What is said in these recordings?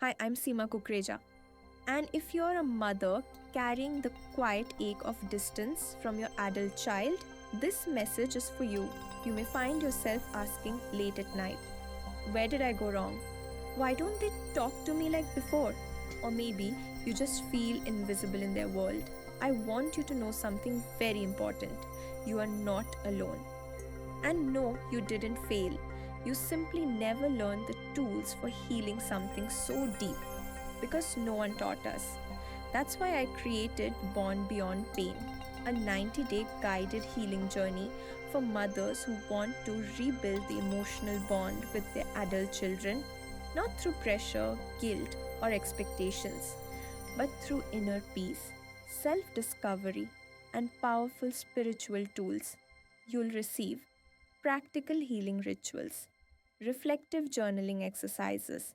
Hi, I'm Seema Kukreja. And if you're a mother carrying the quiet ache of distance from your adult child, this message is for you. You may find yourself asking late at night, where did I go wrong? Why don't they talk to me like before? Or maybe you just feel invisible in their world. I want you to know something very important. You are not alone. And no, you didn't fail. You simply never learned the tools for healing something so deep because no one taught us. That's why I created Born Beyond Pain, a 90-day guided healing journey for mothers who want to rebuild the emotional bond with their adult children, not through pressure, guilt, or expectations, but through inner peace, self discovery, and powerful spiritual tools. You'll receive practical healing rituals, reflective journaling exercises,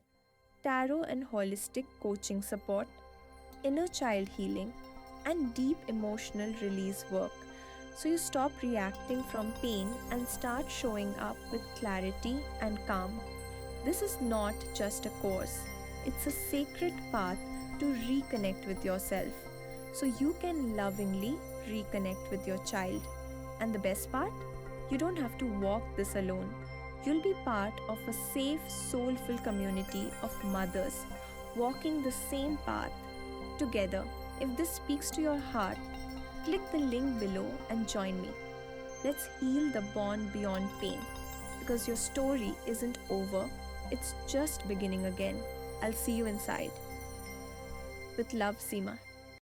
tarot and holistic coaching support, inner child healing, and deep emotional release work. So you stop reacting from pain and start showing up with clarity and calm. This is not just a course, it's a sacred path to reconnect with yourself so you can lovingly reconnect with your child. And the best part? You don't have to walk this alone. You'll be part of a safe, soulful community of mothers walking the same path together. If this speaks to your heart, click the link below and join me. Let's heal the bond beyond pain because your story isn't over, it's just beginning again. I'll see you inside. With love, Seema.